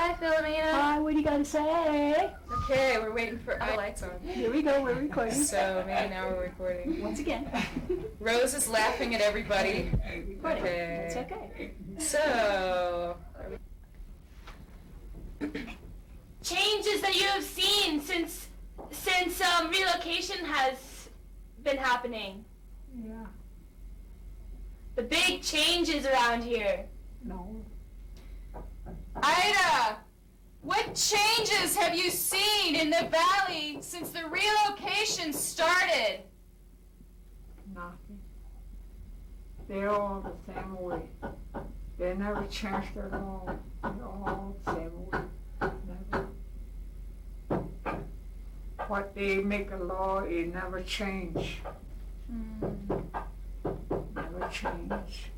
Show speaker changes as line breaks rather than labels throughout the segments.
Hi, Philomena.
Hi, what do you got to say?
Okay, we're waiting for the lights on.
Here we go, we're recording.
So maybe now we're recording.
Once again.
Rose is laughing at everybody.
Recording.
Okay.
That's okay.
So,
changes that you have seen since relocation has been happening.
Yeah.
The big changes around here.
No.
Ida, what changes have you seen in the valley since the relocation started?
Nothing. They're all the same way. They never changed at all. They're all the same way. Never. What they make a law, it never change. Never change.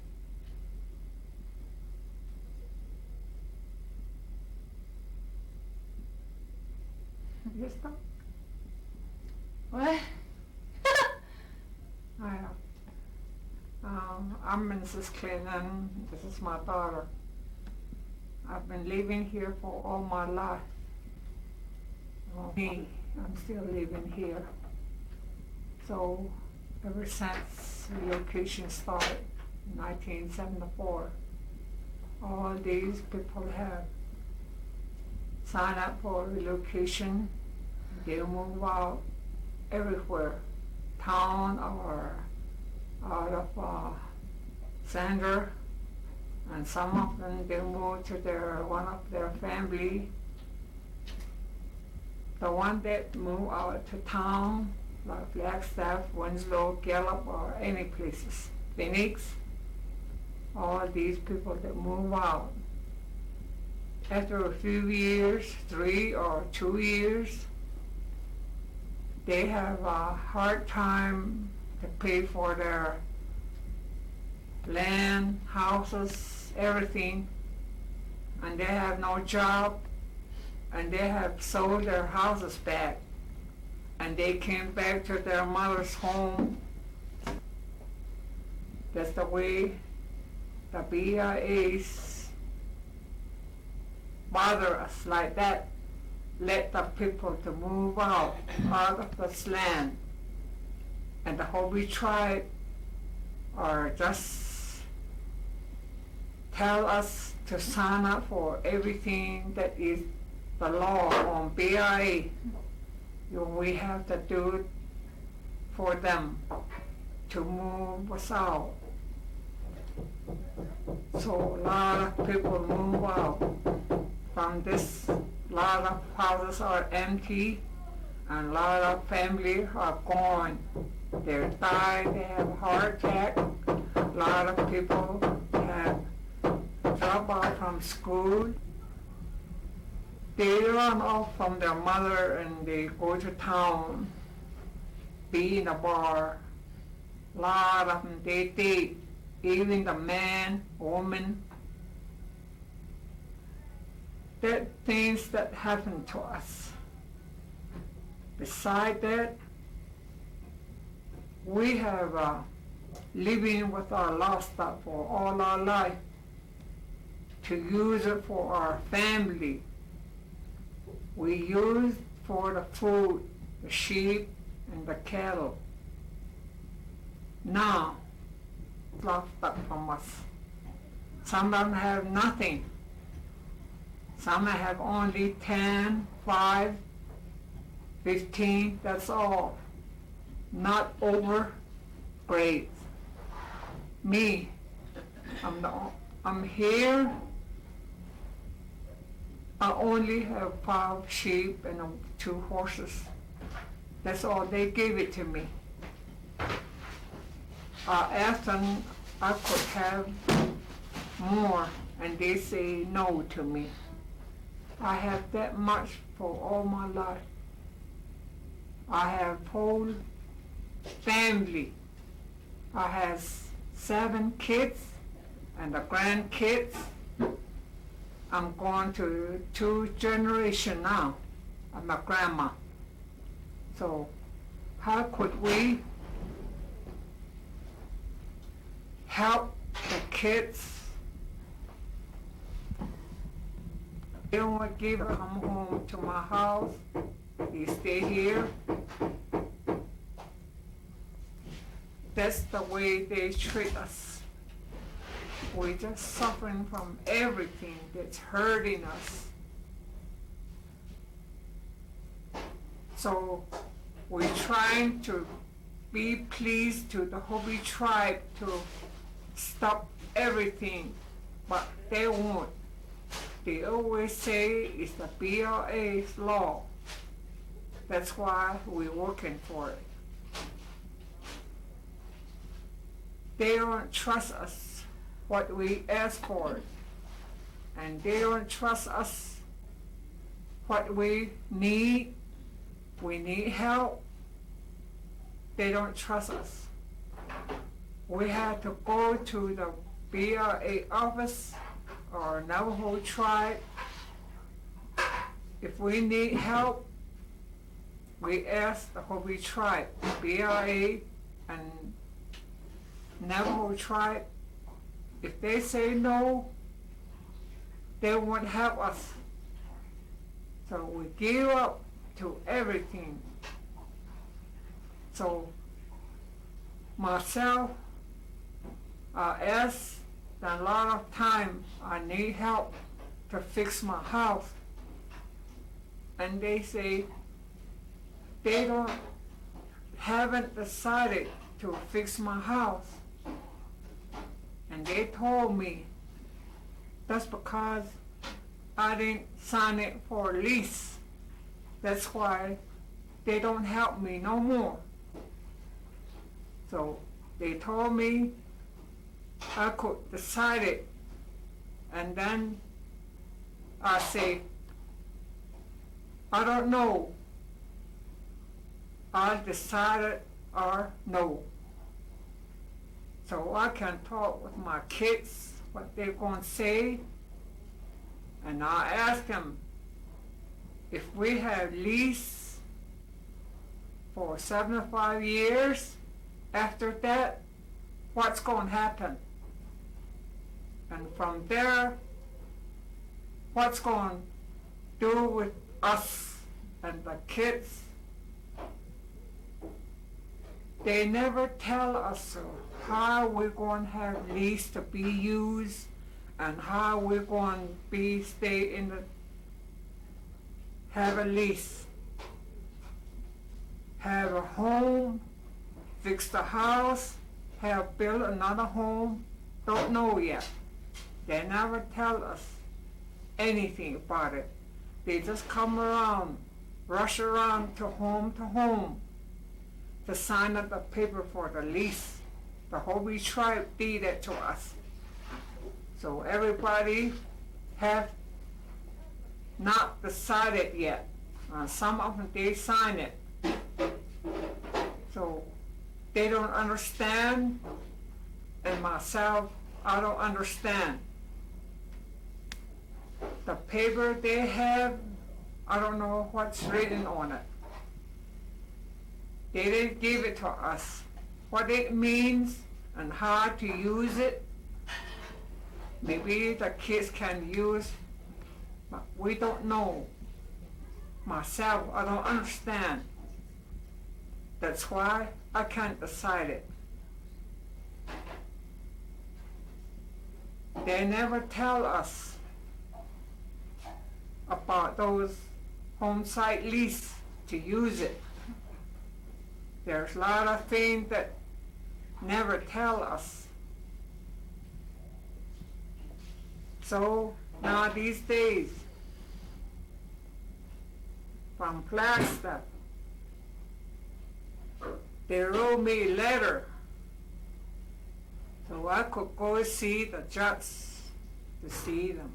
You stop.
what?
I'm Mrs. Clinton. This is my daughter. I've been living here for all my life. I'm still living here. So ever since relocation started in 1974, all these people have signed up for relocation. They move out everywhere, town or out of Sandra, and some of them they move to one of their family. The one that move out to town, like Flagstaff, Winslow, Gallup, or any places, Phoenix, all these people that move out. After a few years, 3 or 2 years, they have a hard time to pay for their land, houses, everything, and they have no job, and they have sold their houses back, and they came back to their mother's home. That's the way the BIAs bother us like that. Let the people to move out of this land, and the Hopi tribe or just tell us to sign up for everything that is the law on BIA. We have to do it for them to move us out. So a lot of people move out from this. A lot of houses are empty, and a lot of families are gone. They died, they have a heart attack. A lot of people have dropped out from school. They run off from their mother and they go to town, be in a bar. A lot of them, they date, even the man, woman. That things that happen to us. Beside that, we have living with our livestock for all our life, to use it for our family. We use for the food, the sheep and the cattle. Now, livestock from us. Some of them have nothing. Some have only 10, 5, 15, that's all. Not over grades. Me, I'm here. I only have 5 sheep and 2 horses. That's all. They gave it to me. I asked them I could have more, and they say no to me. I have that much for all my life. I have whole family. I have 7 kids and the grandkids. I'm going to 2 generations now. I'm a grandma. So how could we help the kids They don't want to give come home to my house. They stay here. That's the way they treat us. We're just suffering from everything that's hurting us. So we're trying to be pleased to the Hopi tribe to stop everything, but they won't. They always say it's the BLA's law. That's why we're working for it. They don't trust us what we ask for, and they don't trust us what we need. We need help. They don't trust us. We had to go to the BLA office or Navajo tribe. If we need help, we ask the Hopi tribe, BLA and Navajo tribe. If they say no, they won't help us. So we give up to everything. So myself, I ask a lot of time I need help to fix my house. And they say they haven't decided to fix my house. And they told me that's because I didn't sign it for a lease. That's why they don't help me no more. So they told me I could decide it. And then I say, I don't know. I decided or no. So I can talk with my kids, what they're going to say. And I ask them, if we have lease for 75 years, after that, what's going to happen? And from there, what's going to do with us and the kids? They never tell us how we're going to have lease to be used and how we're going to stay in the, have a lease, have a home, fix the house, have built another home. Don't know yet. They never tell us anything about it. They just come around, rush around to home to sign up the paper for the lease. The Hopi tribe did that to us. So everybody have not decided yet. Some of them, they sign it. So they don't understand, and myself, I don't understand. The paper they have, I don't know what's written on it. They didn't give it to us. What it means and how to use it, maybe the kids can use, but we don't know. Myself, I don't understand. That's why I can't decide it. They never tell us about those home site lease to use it. There's a lot of things that never tell us. So now these days, from Flagstaff, they wrote me a letter so I could go see the judge to see them.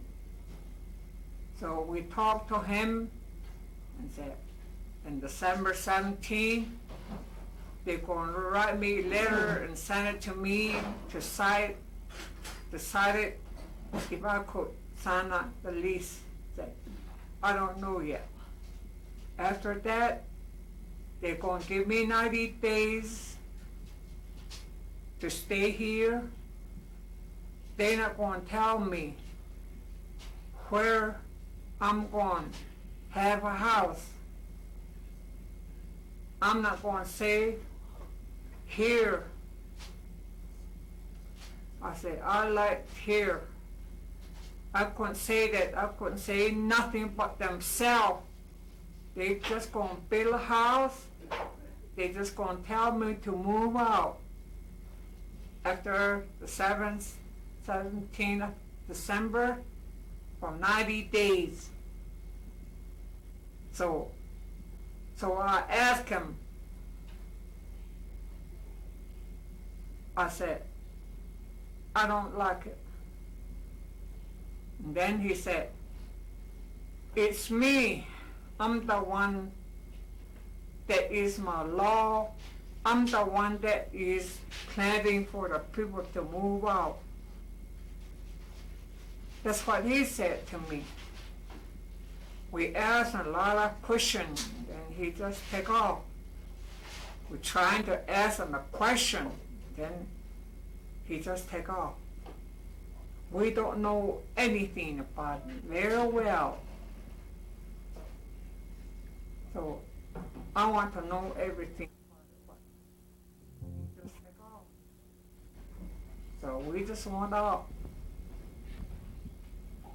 So we talked to him and said, on December 17th, they're going to write me a letter and send it to me to decide if I could sign up the lease. Said, I don't know yet. After that, they're going to give me 90 days to stay here. They're not going to tell me where I'm going to have a house. I'm not going to say here. I said, I like here. I couldn't say that. I couldn't say nothing but themselves. They just going to build a house. They just going to tell me to move out after the 17th of December for 90 days. So I asked him, I said, I don't like it. And then he said, it's me. I'm the one that is my law. I'm the one that is planning for the people to move out. That's what he said to me. We asked a lot of questions, and he just take off. We're trying to ask him a question, then he just take off. We don't know anything about it very well. So I want to know everything. He just take off. So we just want out.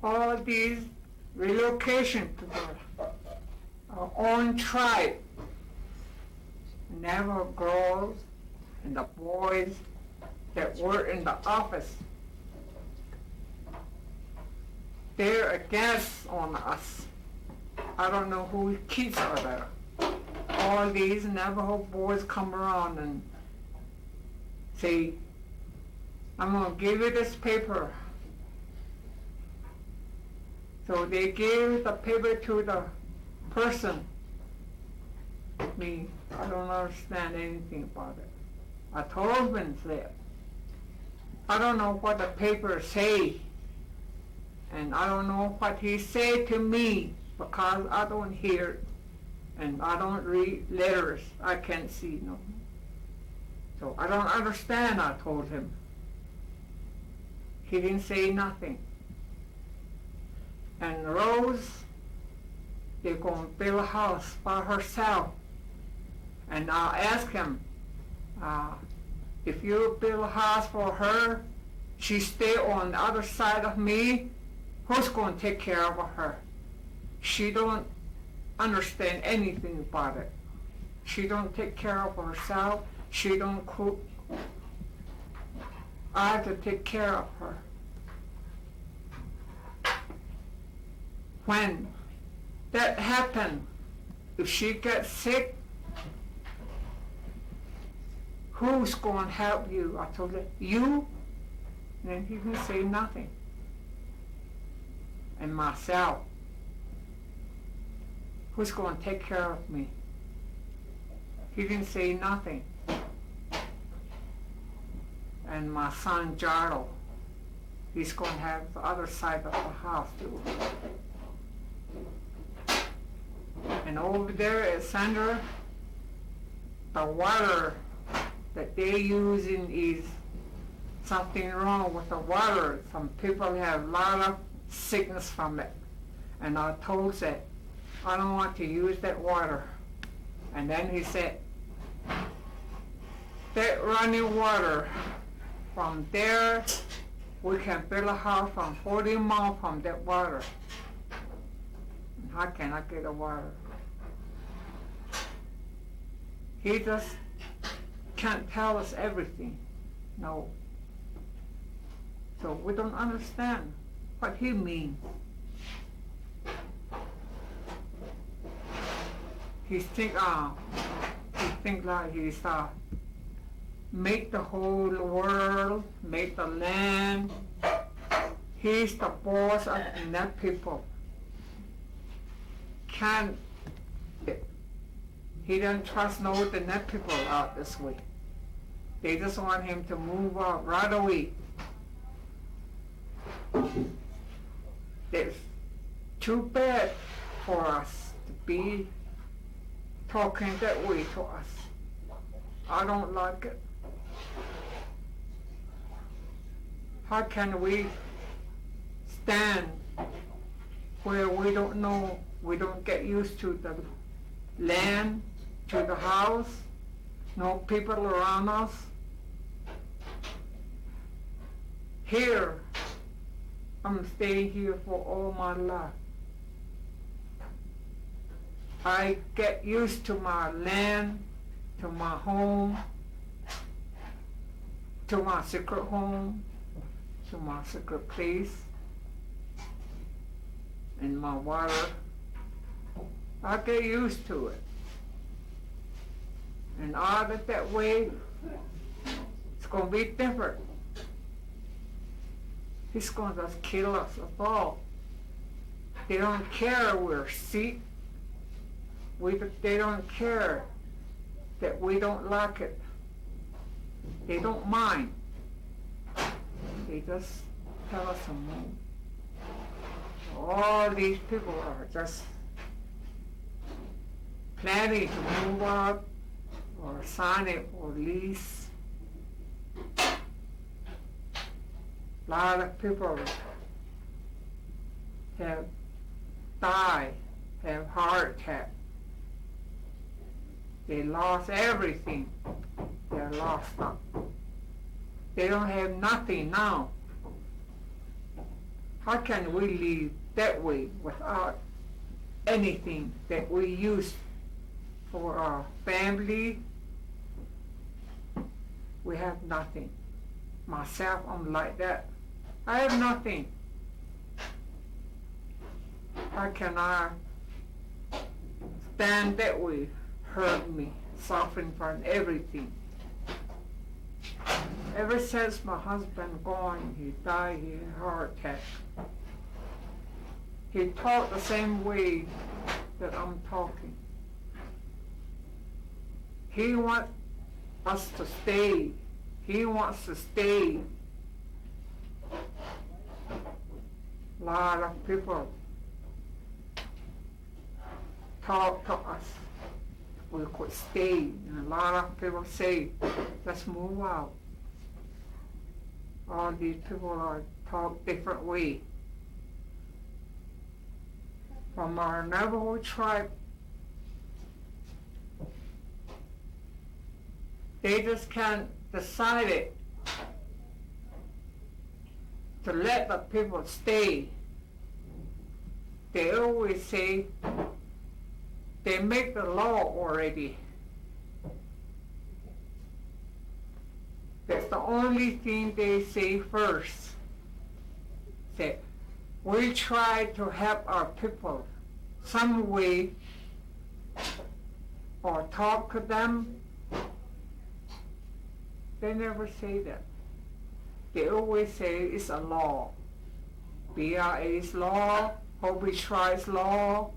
All these relocation people, our own tribe, never girls and the boys that were in the office, they're against on us. I don't know who keeps are there. All these Navajo boys come around and say, I'm going to give you this paper. So they gave the paper to the person. Me, I don't understand anything about it. I told him that. I don't know what the paper say. And I don't know what he said to me because I don't hear it. And I don't read letters. I can't see no. So I don't understand, I told him. He didn't say nothing. And Rose, they're going to build a house by herself. And I asked him, if you build a house for her, she stay on the other side of me, who's going to take care of her? She don't understand anything about it. She don't take care of herself. She don't cook. I have to take care of her. When that happened, if she gets sick, who's going to help you? I told her, you? And then he didn't say nothing. And myself, who's going to take care of me? He didn't say nothing. And my son Jarl, he's going to have the other side of the house too. And over there at Sandra, the water that they using is something wrong with the water. Some people have a lot of sickness from it. And I told that I don't want to use that water. And then he said, that running water from there, we can build a house from 40 miles from that water. How can I get the water? He just can't tell us everything. No. So we don't understand what he means. He think like he's make the whole world, make the land. He's the boss of that people. He doesn't trust no the net people out this way. They just want him to move out right away. It's too bad for us to be talking that way to us. I don't like it. How can we stand where we don't know, we don't get used to the land, to the house, no people around us. Here, I'm staying here for all my life. I get used to my land, to my home, to my secret home, to my secret place, and my water. I get used to it. And all that way, it's going to be different. He's going to just kill us all. They don't care we're sick. They don't care that we don't like it. They don't mind. They just tell us to move. All these people are just planning to move out or sign it for lease. A lot of people have died, have heart attack. They lost everything. They're lost up. They don't have nothing now. How can we live that way without anything that we use for our family? We have nothing. Myself, I'm like that. I have nothing. How can I stand that way? Hurt me, suffering from everything. Ever since my husband gone, he died, he had a heart attack. He talked the same way that I'm talking. He wants us to stay. He wants to stay. A lot of people talk to us. We could stay. And a lot of people say, let's move out. All these people are talk different way. From our Navajo tribe, they just can't decide it to let the people stay. They always say, they make the law already. That's the only thing they say first. That we try to help our people some way or talk to them. They never say that. They always say it's a law. BIA's law, Hopi Tribe's law.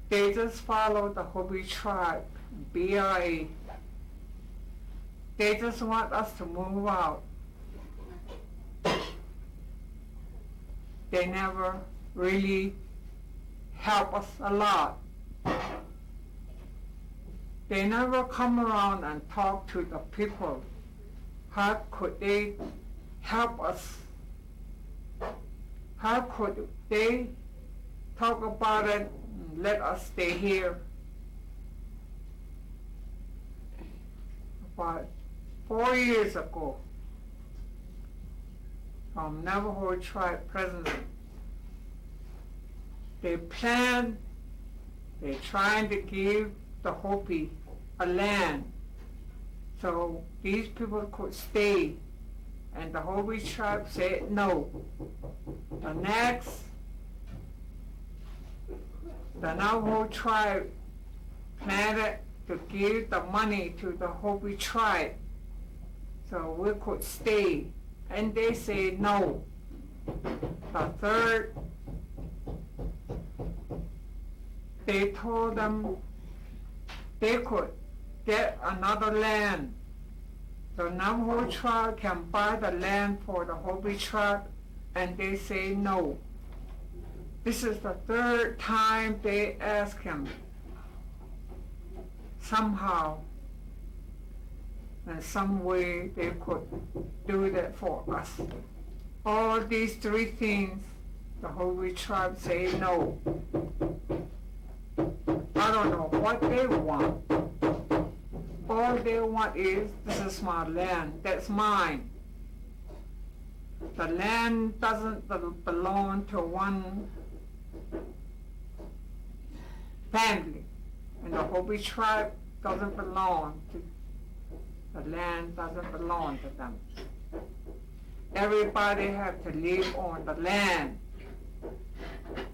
They just follow the Hopi Tribe, BIA. They just want us to move out. They never really help us a lot. They never come around and talk to the people. How could they help us? How could they talk about it and let us stay here? About 4 years ago, from Navajo Tribe President, they planned, they're trying to give the Hopi a land so these people could stay, and the Hopi Tribe said no. The next, the Navajo Tribe planned to give the money to the Hopi Tribe so we could stay, and they said no. The third, they told them they could get another land. The Navajo Tribe can buy the land for the Hopi Tribe, and they say no. This is the third time they ask him. Somehow, in some way, they could do that for us. All these three things, the Hopi tribe say no. I don't know what they want. All they want is, this is my land, that's mine. The land doesn't belong to one family, and the Hopi tribe doesn't belong to, the land doesn't belong to them. Everybody has to live on the land.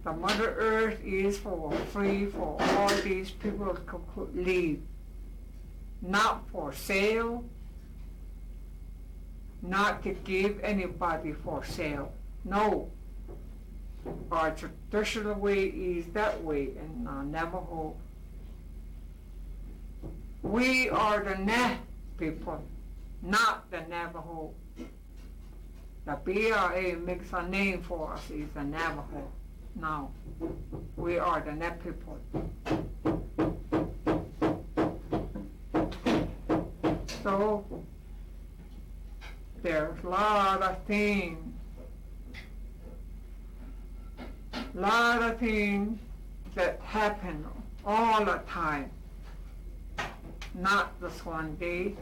The Mother Earth is for free for all these people to live. Not for sale, not to give anybody for sale. No. Our traditional way is that way in Navajo. We are the Nah people, not the Navajo. The BRA makes a name for us is the Navajo. No, we are the Nah people. So there's a lot of things that happen all the time. Not this one day,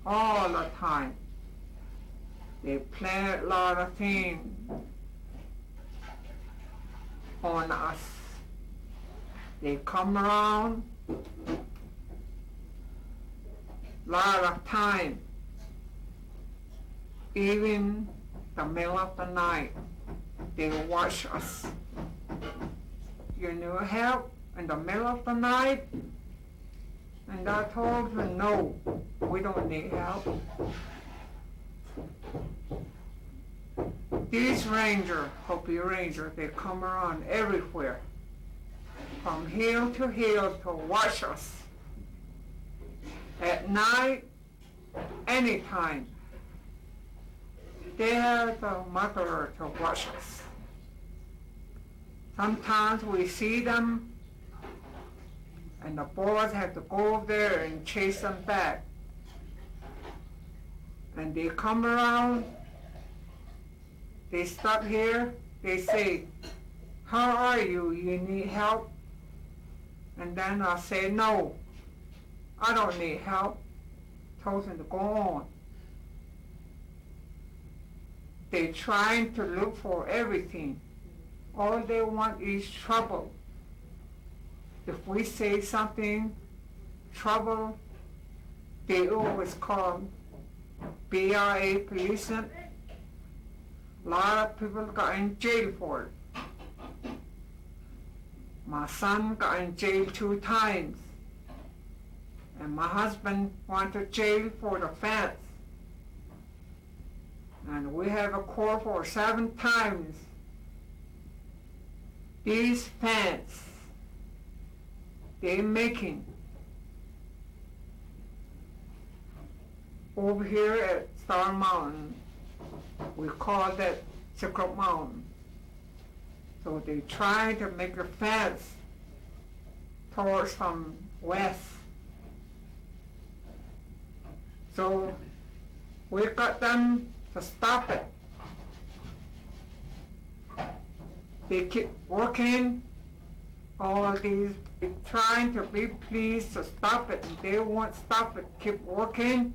all the time. They plan a lot of things on us. They come around a lot of time, even the middle of the night. They watch us. You need help in the middle of the night? And I told them, no, we don't need help. These Hopi Ranger, they come around everywhere, from hill to watch us. At night, anytime. They have the mother to watch us. Sometimes we see them, and the boys have to go over there and chase them back. And they come around, they stop here, they say, how are you? You need help? And then I say, no, I don't need help. Told them to go on. They're trying to look for everything. All they want is trouble. If we say something, trouble, they always call BRA policemen. A lot of people got in jail for it. My son got in jail 2 times. And my husband went to jail for the fence. And we have a court for 7 times. These fence, they're making over here at Star Mountain. We call that Secret Mountain. So they're trying to make a fence towards from west. So we got them to stop it. They keep working, all these, trying to be pleased to stop it, and they won't stop it, keep working.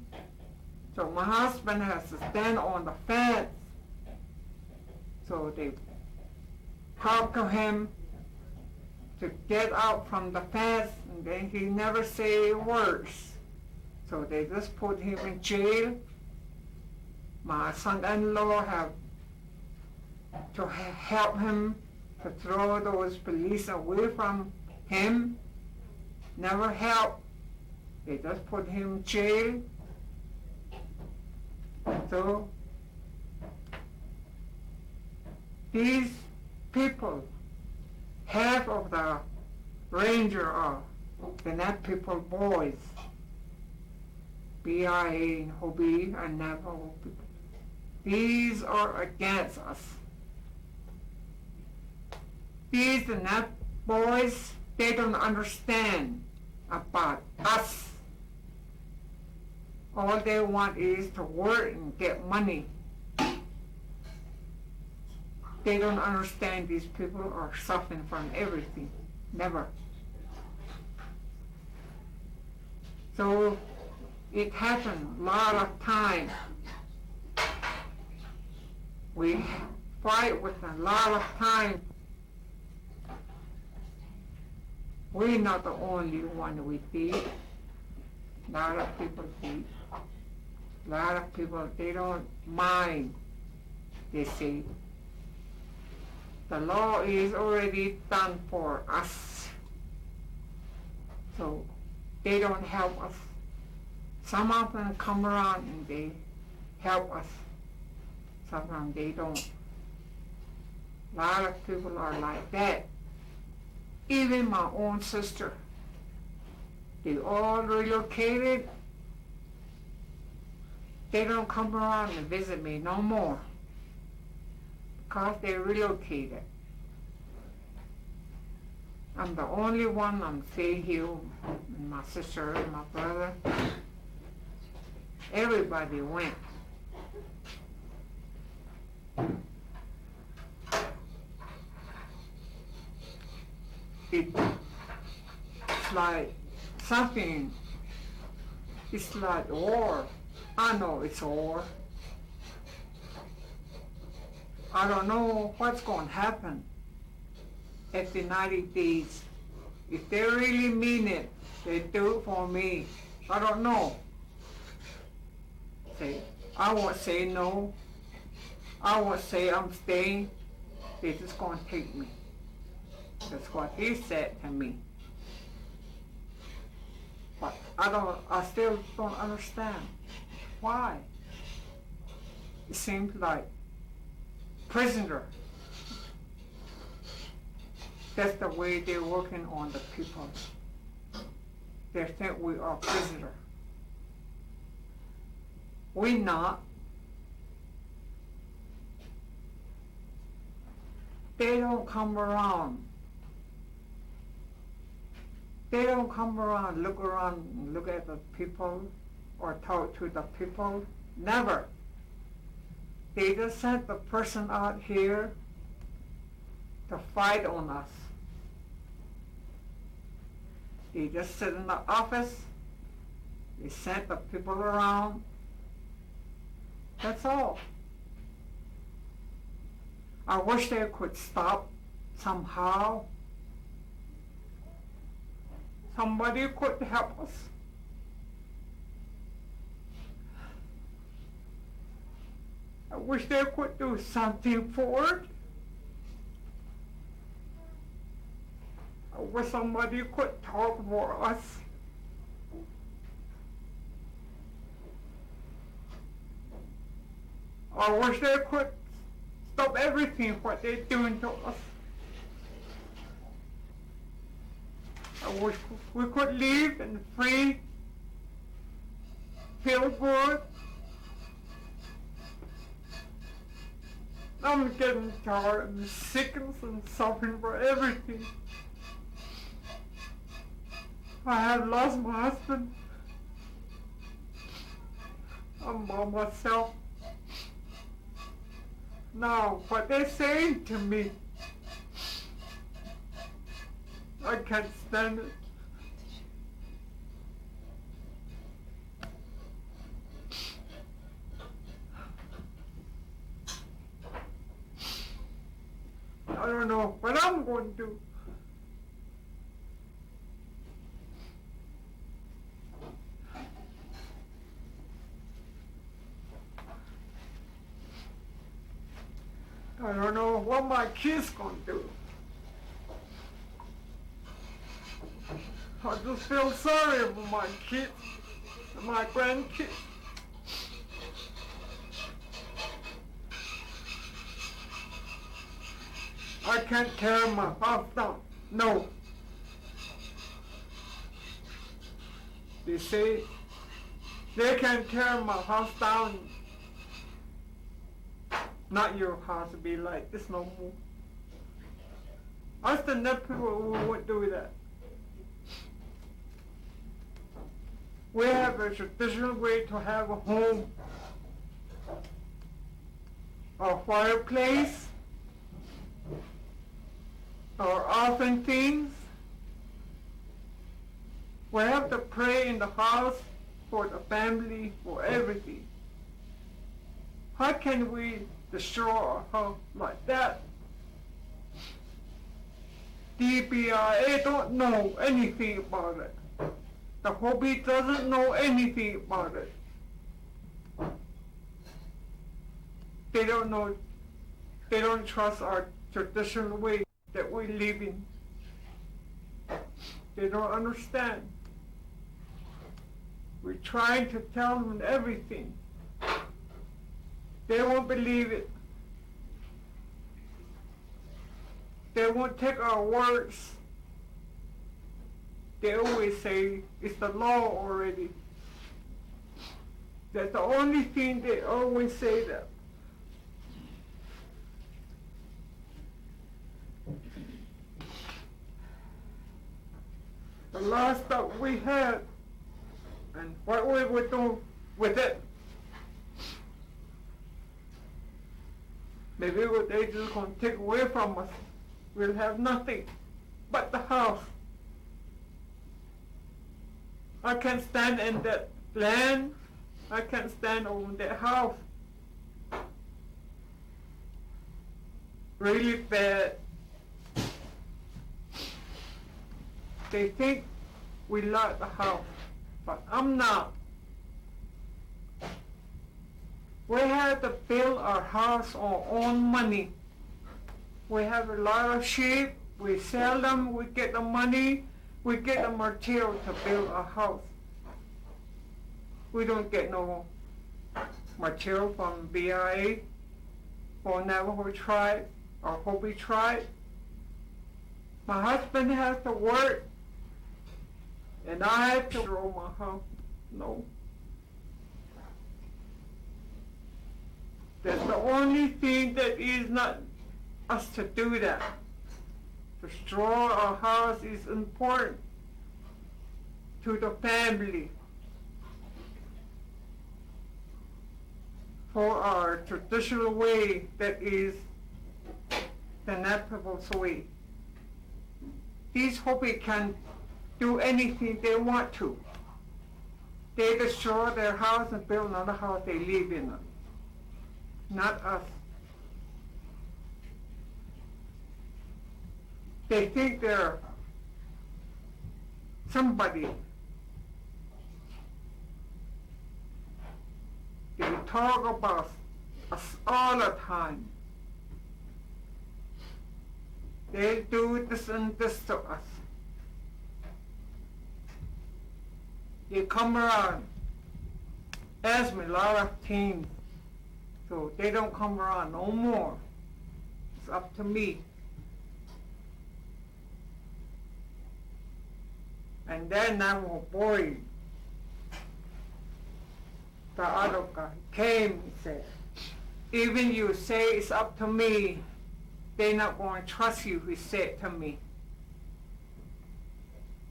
So my husband has to stand on the fence. So they talk to him to get out from the fence, and then he never say words. So they just put him in jail. My son-in-law have to help him to throw those police away from him. Never help. They just put him in jail. So these people, half of the ranger are the Nat people boys. BIA, Hopi, and Navajo people. These are against us. These Nat boys, they don't understand about us. All they want is to work and get money. They don't understand these people are suffering from everything. Never. So it happened a lot of time. We fight with a lot of time. We're not the only one we beat. A lot of people beat. A lot of people, they don't mind. They say, the law is already done for us. So they don't help us. Some of them come around and they help us. Sometimes they don't. A lot of people are like that. Even my own sister. They all relocated. They don't come around and visit me no more. Because they relocated. I'm the only one I'm staying here. And my sister and my brother. Everybody went. It's like something, it's like war. I know it's war. I don't know what's going to happen after 90 days. If they really mean it, they do it for me. I don't know. I won't say no. I won't say I'm staying. They're just going to take me. That's what he said to me. But I still don't understand. Why? It seems like prisoner. That's the way they're working on the people. They think we are prisoner. We not. They don't come around. They don't come around, look around, and look at the people or talk to the people. Never. They just sent the person out here to fight on us. They just sit in the office. They sent the people around. That's all. I wish they could stop somehow. Somebody could help us. I wish they could do something for it. I wish somebody could talk for us. I wish they could stop everything what they're doing to us. I wish we could live and free, feel good. I'm getting tired and sick and suffering for everything. I have lost my husband. I'm by myself. Now, what they're saying to me, I can't stand it. I don't know what I'm going to do. I don't know what my kids going to do. I just feel sorry for my kids and my grandkids. I can't tear my house down. No. They say they can tear my house down. Not your house to be like this no more. I still know people who won't do that. We have a traditional way to have a home, a fireplace, or often things. We have to pray in the house for the family, for everything. How can we destroy our house like that? DBIA don't know anything about it. The Hopi doesn't know anything about it. They don't know, they don't trust our traditional way that we live in. They don't understand. We're trying to tell them everything. They won't believe it. They won't take our words. They always say it's the law already. That's the only thing they always say that. The last stuff we had and what we would do with it. Maybe what they just gonna take away from us. We'll have nothing but the house. I can't stand in that land. I can't stand on that house. Really bad. They think we like the house, but I'm not. We have to build our house on our own money. We have a lot of sheep, we sell them, we get the money, we get the material to build a house. We don't get no material from BIA or Navajo tribe or Hopi tribe. My husband has to work and I have to grow my house. No. That's the only thing that is not us to do that. Destroy our house is important to the family. For our traditional way that is the Navajo's way. These Hopi can do anything they want to. They destroy their house and build another house they live in it. Not us. They think they're somebody. They talk about us all the time. They do this and this to us. They come around, ask me a lot of things, so they don't come around no more. It's up to me. And then I'm a boy. The other guy came and said, even you say it's up to me, they're not going to trust you, he said to me.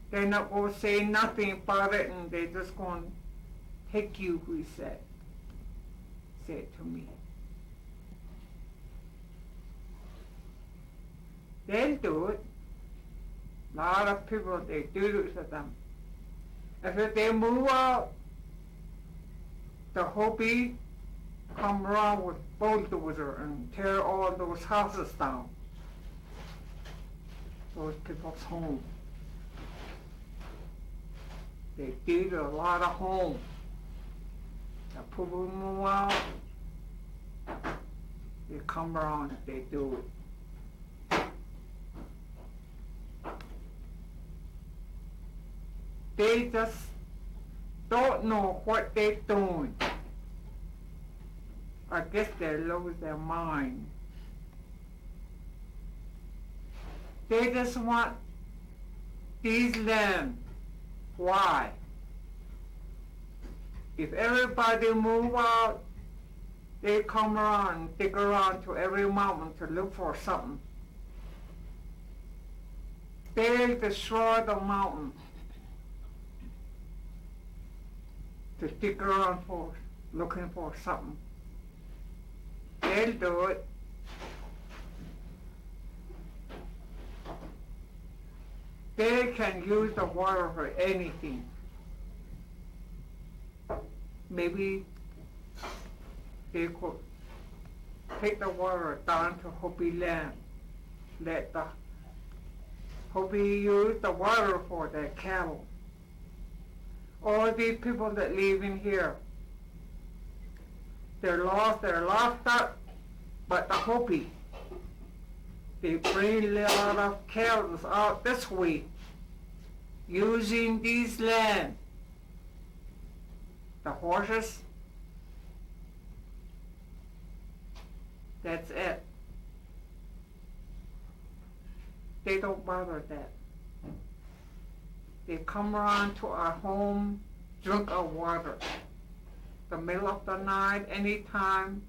They're not going to say nothing about it and they're just going to take you, he said to me. They'll do it. A lot of people, they do it to them. If they move out, the Hopi come around with bulldozer and tear all those houses down. Those people's homes. They did a lot of homes. The people move out, they come around, they do it. They just don't know what they're doing. I guess they lose their mind. They just want these land. Why? If everybody move out, they come around, dig around to every mountain to look for something. They destroy the mountain to dig around for, looking for something. They'll do it. They can use the water for anything. Maybe they could take the water down to Hopi land. Let the Hopi use the water for their cattle. All these people that live in here, they're lost up, but the Hopi, they bring a lot of cattle out this way, using these land. The horses, that's it. They don't bother that. They come around to our home, drink our water. The middle of the night, anytime,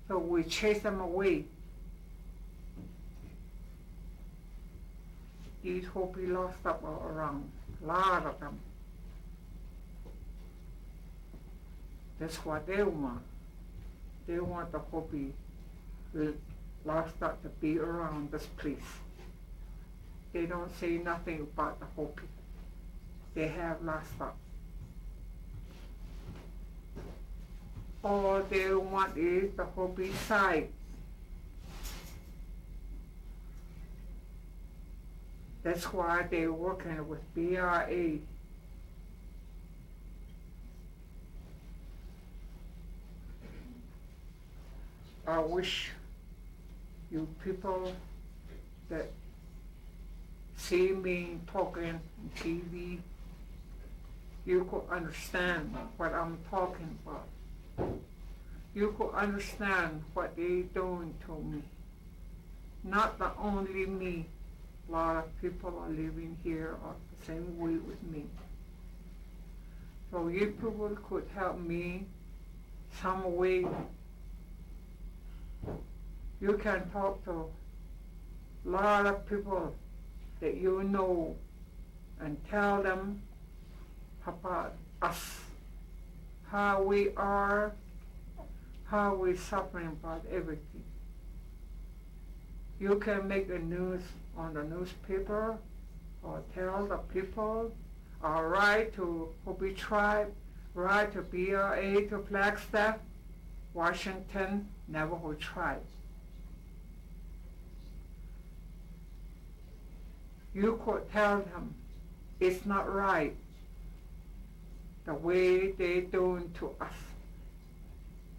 so we chase them away. These Hopi lost up all around, a lot of them. That's what they want. They want the Hopi lost up to be around this place. They don't say nothing about the Hopi. They have lost up. All they want is the Hopi side. That's why they're working with BRA. I wish you people that see me talking on TV, you could understand what I'm talking about. You could understand what they're doing to me. Not the only me. A lot of people are living here are the same way with me. So you people could help me some way. You can talk to a lot of people that you know and tell them about us, how we are, how we're suffering about everything. You can make the news on the newspaper or tell the people, or write to Hopi Tribe, write to BRA, to Flagstaff, Washington, Navajo Tribe. You could tell them it's not right the way they're doing to us.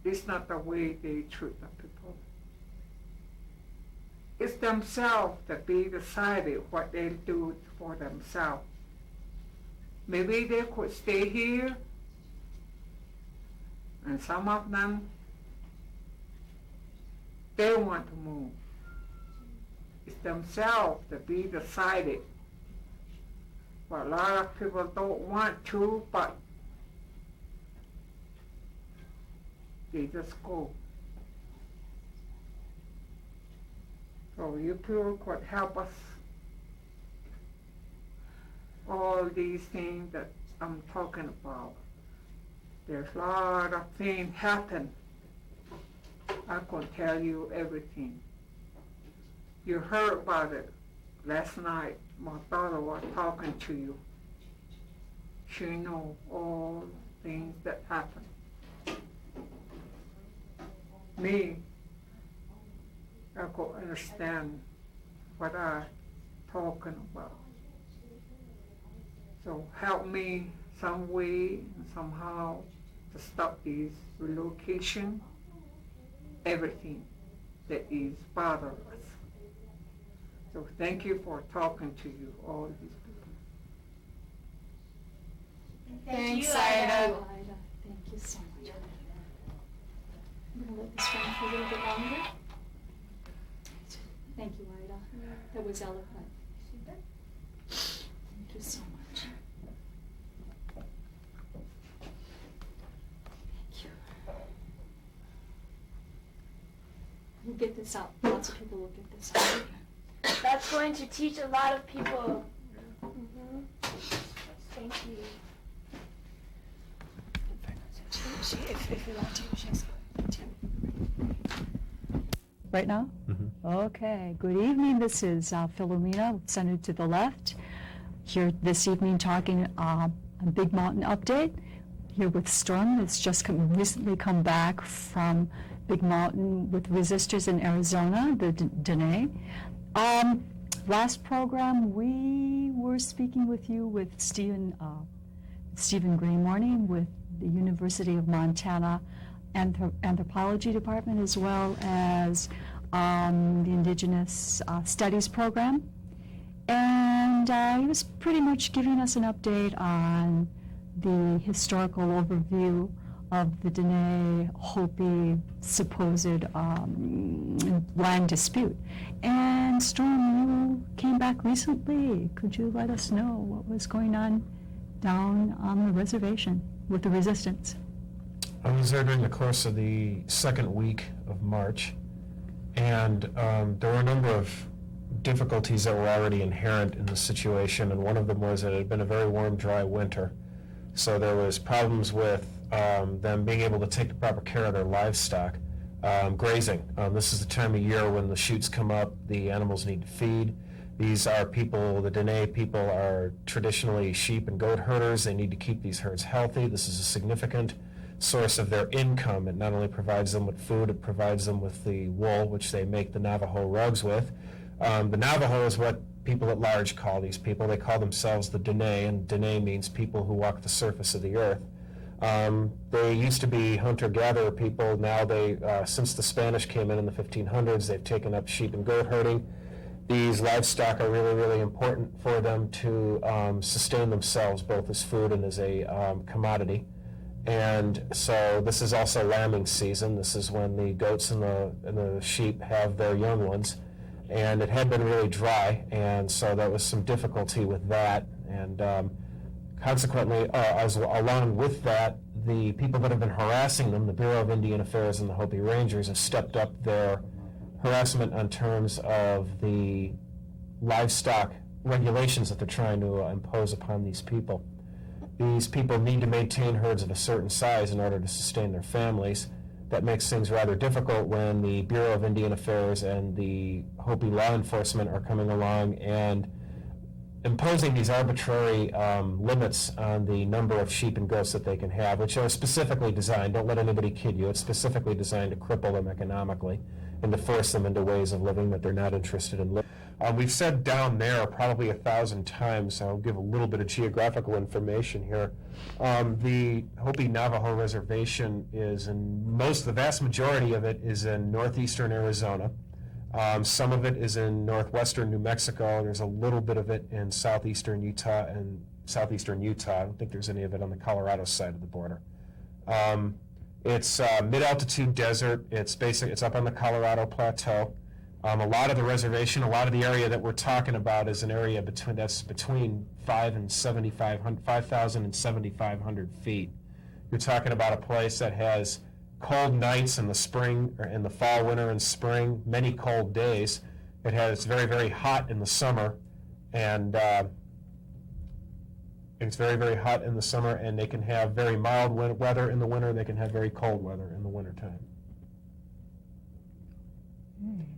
It's not the way they treat the people. It's themselves that be decided what they do for themselves. Maybe they could stay here, and some of them, they want to move. It's themselves that be decided. But a lot of people don't want to, but they just go. So you people could help us. All these things that I'm talking about. There's a lot of things happen. I could tell you everything. You heard about it last night. My daughter was talking to you. She knows all things that happen. Me, I could understand what I'm talking about. So help me some way, somehow, to stop this relocation, everything that is bothering us. So thank you for talking to you, all these people.
Thanks,
you,
Ida.
Ida, thank you so much. I'm gonna let this run for a little bit longer. Thank you, Ida. That was eloquent. Thank you so much. Thank you. We'll get this out. Lots of people will get this out.
That's going to teach a lot of people. Thank you.
If you want to, she's right now?
Mm-hmm.
Okay. Good evening. This is Philomena, centered to the left.
here this evening talking a Big Mountain update. Here with Storm, that's just recently come back from Big Mountain with resistors in Arizona, the Dene. Last program, we were speaking with you with Stephen Gray Morning with the University of Montana Anthropology Department, as well as the Indigenous Studies Program. And he was pretty much giving us an update on the historical overview of the Dene Hopi supposed land dispute. And Storm, you came back recently. Could you let us know what was going on down on the reservation with the resistance?
I was there during the course of the second week of March, and there were a number of difficulties that were already inherent in the situation, and one of them was that it had been a very warm, dry winter. So there was problems with them being able to take the proper care of their livestock. Grazing. This is the time of year when the shoots come up, the animals need to feed. These are people, the Dene people are traditionally sheep and goat herders. They need to keep these herds healthy. This is a significant source of their income. It not only provides them with food, it provides them with the wool, which they make the Navajo rugs with. The Navajo is what people at large call these people. They call themselves the Dene, and Dene means people who walk the surface of the earth. They used to be hunter-gatherer people. Now they, since the Spanish came in the 1500s, they've taken up sheep and goat herding. These livestock are really, really important for them to sustain themselves, both as food and as a commodity. And so this is also lambing season. This is when the goats and the sheep have their young ones. And it had been really dry, and so there was some difficulty with that. And consequently, along with that, the people that have been harassing them, the Bureau of Indian Affairs and the Hopi Rangers, have stepped up their harassment on terms of the livestock regulations that they're trying to impose upon these people. These people need to maintain herds of a certain size in order to sustain their families. That makes things rather difficult when the Bureau of Indian Affairs and the Hopi law enforcement are coming along and imposing these arbitrary limits on the number of sheep and goats that they can have, which are specifically designed, don't let anybody kid you, it's specifically designed to cripple them economically and to force them into ways of living that they're not interested in living. We've said down there probably 1,000 times, I'll give a little bit of geographical information here. The Hopi Navajo Reservation is the vast majority of it is in northeastern Arizona. Some of it is in northwestern New Mexico. There's a little bit of it in southeastern Utah and southeastern Utah. I don't think there's any of it on the Colorado side of the border. It's mid-altitude desert. It's up on the Colorado Plateau. A lot of the reservation, a lot of the area that we're talking about is an area between 5,000 and 7,500 feet. You're talking about a place that has cold nights in the spring, or in the fall, winter, and spring, many cold days. It's very, very hot in the summer, and it's very, very hot in the summer, and they can have very mild weather in the winter. They can have very cold weather in the wintertime.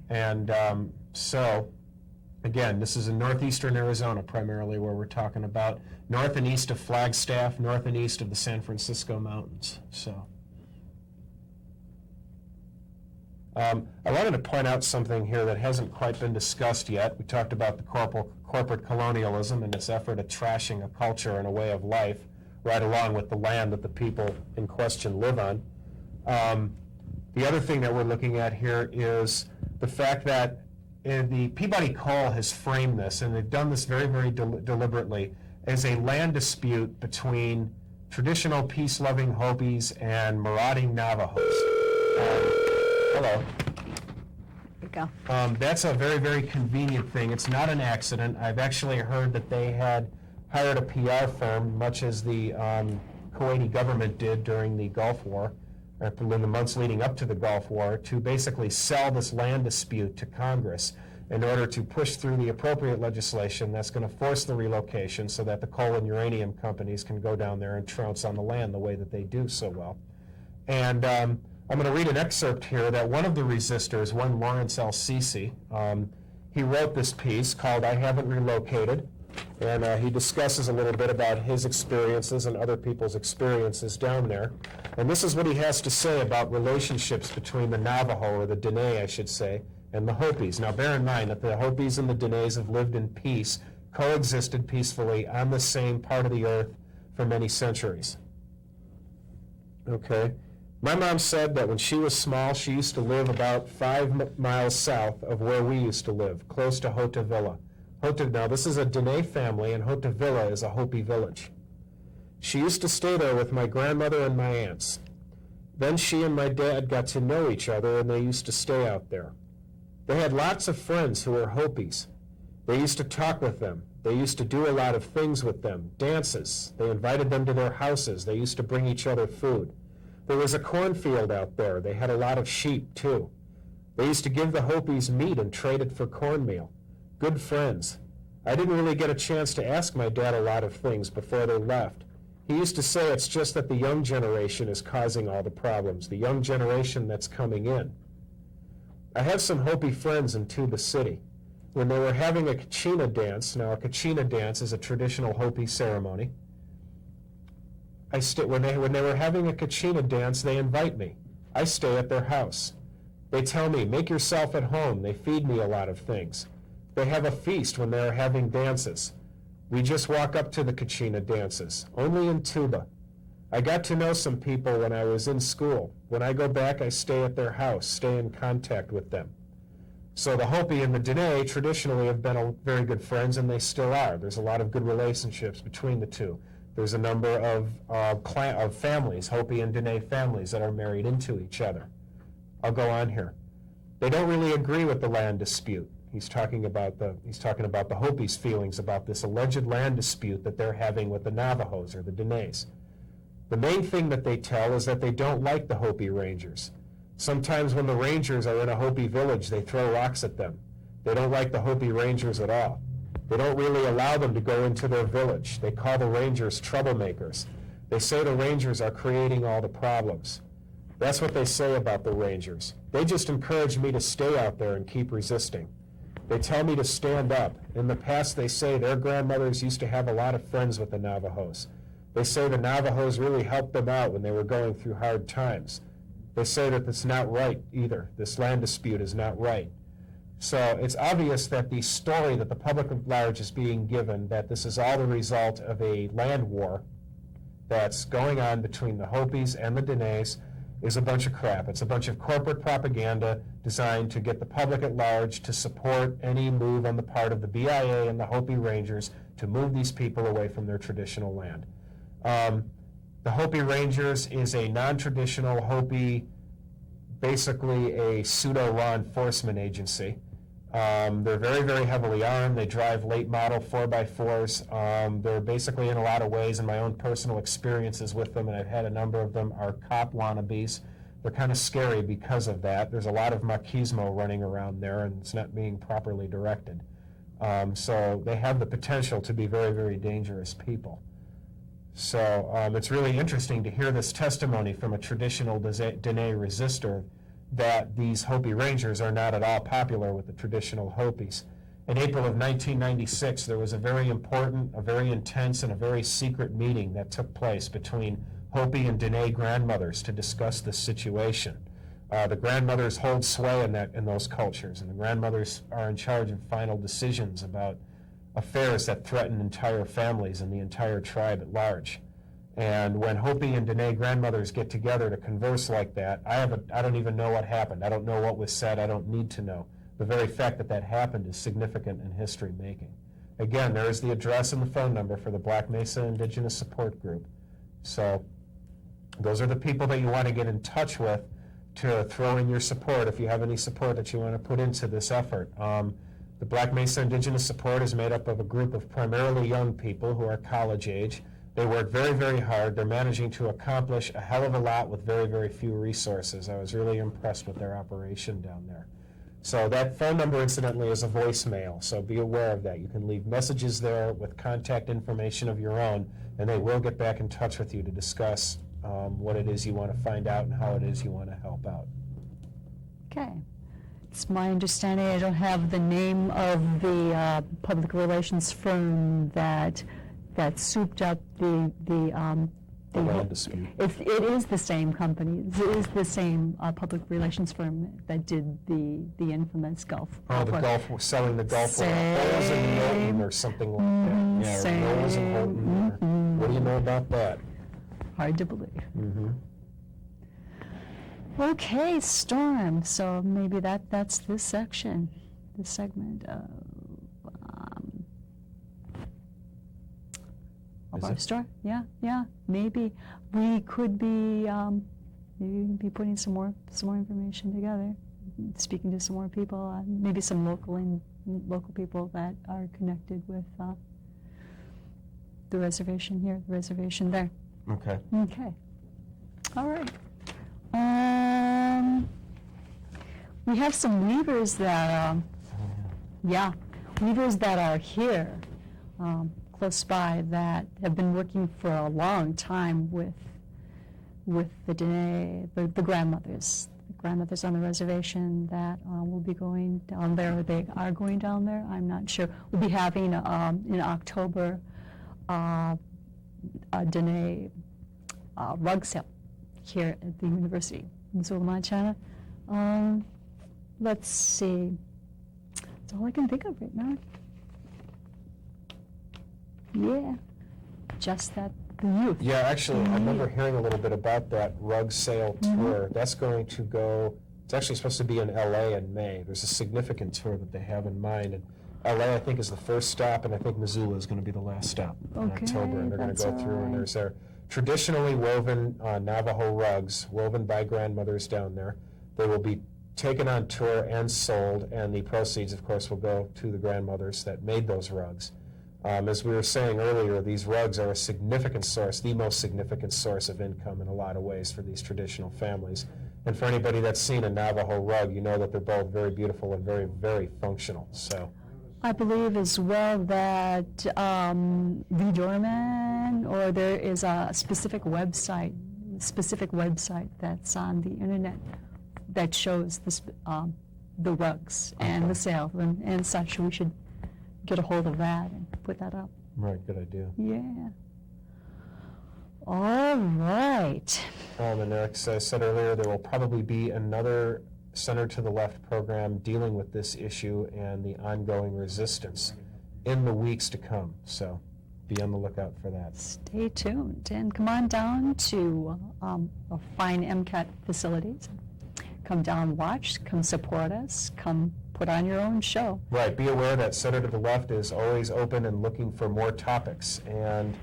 And so, again, this is in northeastern Arizona primarily where we're talking about, north and east of Flagstaff, north and east of the San Francisco Mountains. So, I wanted to point out something here that hasn't quite been discussed yet. We talked about the corporate colonialism and its effort at trashing a culture and a way of life right along with the land that the people in question live on. The other thing that we're looking at here is the fact that the Peabody Coal has framed this, and they've done this very, very deliberately, as a land dispute between traditional peace-loving Hopis and marauding Navajos. Hello.
There you go.
That's a very, very convenient thing. It's not an accident. I've actually heard that they had hired a PR firm, much as the Kuwaiti government did during the Gulf War, in the months leading up to the Gulf War, to basically sell this land dispute to Congress in order to push through the appropriate legislation that's going to force the relocation so that the coal and uranium companies can go down there and trounce on the land the way that they do so well. And I'm going to read an excerpt here that one of the resistors, one Lawrence L. Cece, he wrote this piece called "I Haven't Relocated," And he discusses a little bit about his experiences and other people's experiences down there. And this is what he has to say about relationships between the Navajo, or the Dene, I should say, and the Hopis. Now, bear in mind that the Hopis and the Denes have lived in peace, coexisted peacefully on the same part of the earth for many centuries. Okay? My mom said that when she was small, she used to live about 5 miles south of where we used to live, close to Hotevilla. Now, this is a Dene family, and Hotevilla is a Hopi village. She used to stay there with my grandmother and my aunts. Then she and my dad got to know each other, and they used to stay out there. They had lots of friends who were Hopis. They used to talk with them. They used to do a lot of things with them, dances. They invited them to their houses. They used to bring each other food. There was a cornfield out there. They had a lot of sheep, too. They used to give the Hopis meat and trade it for cornmeal. Good friends. I didn't really get a chance to ask my dad a lot of things before they left. He used to say it's just that the young generation is causing all the problems, the young generation that's coming in. I have some Hopi friends in Tuba City. When they were having a Kachina dance, now a Kachina dance is a traditional Hopi ceremony, when they were having a Kachina dance, they invite me. I stay at their house. They tell me, make yourself at home. They feed me a lot of things. They have a feast when they are having dances. We just walk up to the Kachina dances, only in Tuba. I got to know some people when I was in school. When I go back, I stay at their house, stay in contact with them. So the Hopi and the Dene traditionally have been very good friends, and they still are. There's a lot of good relationships between the two. There's a number of families, Hopi and Dene families, that are married into each other. I'll go on here. They don't really agree with the land dispute. He's talking about the Hopis' feelings about this alleged land dispute that they're having with the Navajos, or the Denes. The main thing that they tell is that they don't like the Hopi Rangers. Sometimes when the Rangers are in a Hopi village, they throw rocks at them. They don't like the Hopi Rangers at all. They don't really allow them to go into their village. They call the Rangers troublemakers. They say the Rangers are creating all the problems. That's what they say about the Rangers. They just encourage me to stay out there and keep resisting. They tell me to stand up. In the past, they say their grandmothers used to have a lot of friends with the Navajos. They say the Navajos really helped them out when they were going through hard times. They say that it's not right either. This land dispute is not right. So it's obvious that the story that the public at large is being given, that this is all the result of a land war that's going on between the Hopis and the Denes, is a bunch of crap. It's a bunch of corporate propaganda designed to get the public at large to support any move on the part of the BIA and the Hopi Rangers to move these people away from their traditional land. The Hopi Rangers is a non-traditional Hopi, basically a pseudo-law enforcement agency. They're very, very heavily armed. They drive late model 4x4s. They're basically, in a lot of ways, in my own personal experiences with them, and I've had a number of them, are cop wannabes. They're kind of scary because of that. There's a lot of machismo running around there, and it's not being properly directed. So they have the potential to be very, very dangerous people. So it's really interesting to hear this testimony from a traditional Dene resistor that these Hopi Rangers are not at all popular with the traditional Hopis. In April of 1996, there was a very important, a very intense, and a very secret meeting that took place between Hopi and Dene grandmothers to discuss this situation. The grandmothers hold sway in those cultures, and the grandmothers are in charge of final decisions about affairs that threaten entire families and the entire tribe at large. And when Hopi and Dene grandmothers get together to converse like that, I don't even know what happened. I don't know what was said. I don't need to know. The very fact that that happened is significant in history making. Again, there is the address and the phone number for the Black Mesa Indigenous Support Group. So those are the people that you want to get in touch with to throw in your support if you have any support that you want to put into this effort. The Black Mesa Indigenous Support is made up of a group of primarily young people who are college age. They work very, very hard. They're managing to accomplish a hell of a lot with very, very few resources. I was really impressed with their operation down there. So that phone number, incidentally, is a voicemail, so be aware of that. You can leave messages there with contact information of your own, and they will get back in touch with you to discuss what it is you want to find out and how it is you want to help out.
Okay. It's my understanding, I don't have the name of the public relations firm that souped up the
land dispute.
It is the same company. It is the same public relations firm that did the infamous Gulf.
Oh, the Gulf, selling the Gulf War. Bowles and Milton or something like that. Yeah,
same.
Bowles and Milton. What do you know about that?
Hard to believe.
Mm-hmm.
Okay, Storm. So maybe that's this section, this segment of
Is
our
it?
story. Yeah. Maybe we could be putting some more information together, speaking to some more people, maybe some local people that are connected with the reservation here, the reservation there.
Okay.
Okay. All right. We have some weavers that, weavers that are here, close by, that have been working for a long time with the Dene, the grandmothers on the reservation that will be going down there. They are going down there. I'm not sure. We'll be having in October a Dene rug sale here at the University of Missoula, Montana. Let's see. That's all I can think of right now. Yeah, just that the youth.
Yeah, actually, I remember hearing a little bit about that rug sale tour. That's going to go, it's actually supposed to be in LA in May. There's a significant tour that they have in mind. And LA, I think, is the first stop, and I think Missoula is going to be the last stop in
Okay,
October. And they're going to
that's
go
all
through, and
right.
there's their traditionally woven Navajo rugs, woven by grandmothers down there. They will be taken on tour and sold, and the proceeds, of course, will go to the grandmothers that made those rugs. As we were saying earlier, these rugs are a significant source, the most significant source of income in a lot of ways for these traditional families. And for anybody that's seen a Navajo rug, you know that they're both very beautiful and very, very functional. So,
I believe as well that Lee Dorman, or there is a specific website that's on the internet that shows the rugs and the sale and such. We should get a hold of that and put that up.
right, good idea.
Yeah. All right.
And as I said earlier, there will probably be another Center to the Left program dealing with this issue and the ongoing resistance in the weeks to come. So be on the lookout for that.
Stay tuned and come on down to our fine MCAT facilities. Come down, watch, come support us, come put on your own show.
Right, be aware that Center to the Left is always open and looking for more topics, and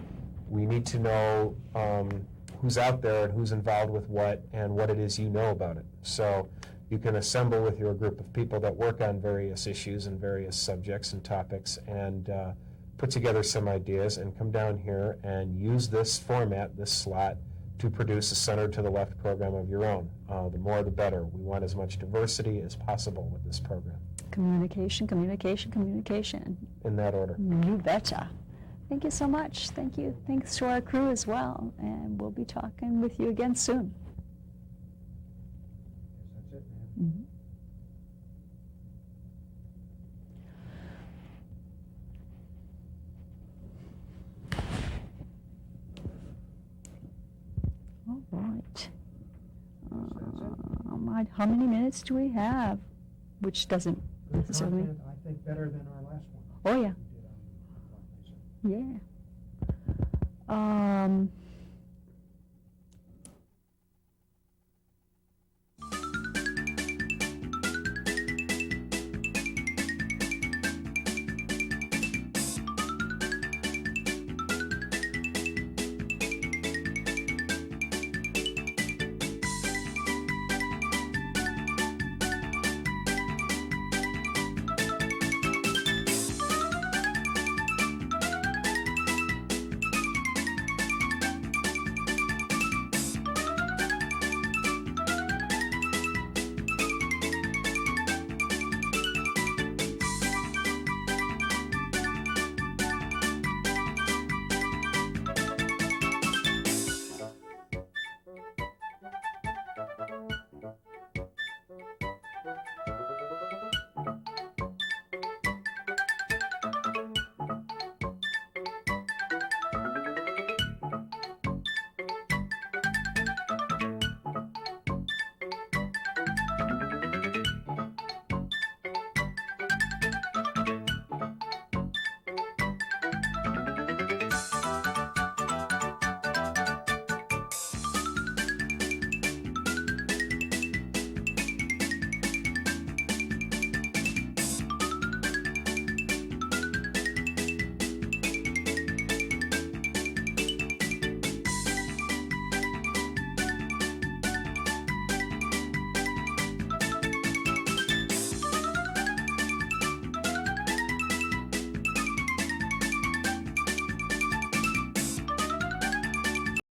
we need to know who's out there and who's involved with what and what it is you know about it. So you can assemble with your group of people that work on various issues and various subjects and topics and put together some ideas and come down here and use this format, this slot, to produce a Center to the Left program of your own. The more the better. We want as much diversity as possible with this program.
Communication, communication, communication.
In that order.
You betcha. Thank you so much. Thank you. Thanks to our crew as well. And we'll be talking with you again soon.
That's it, man.
All right. How many minutes do we have? Which doesn't
Good
necessarily.
content, I think better than our last one.
Oh, yeah.
We did on fundraiser.
Yeah.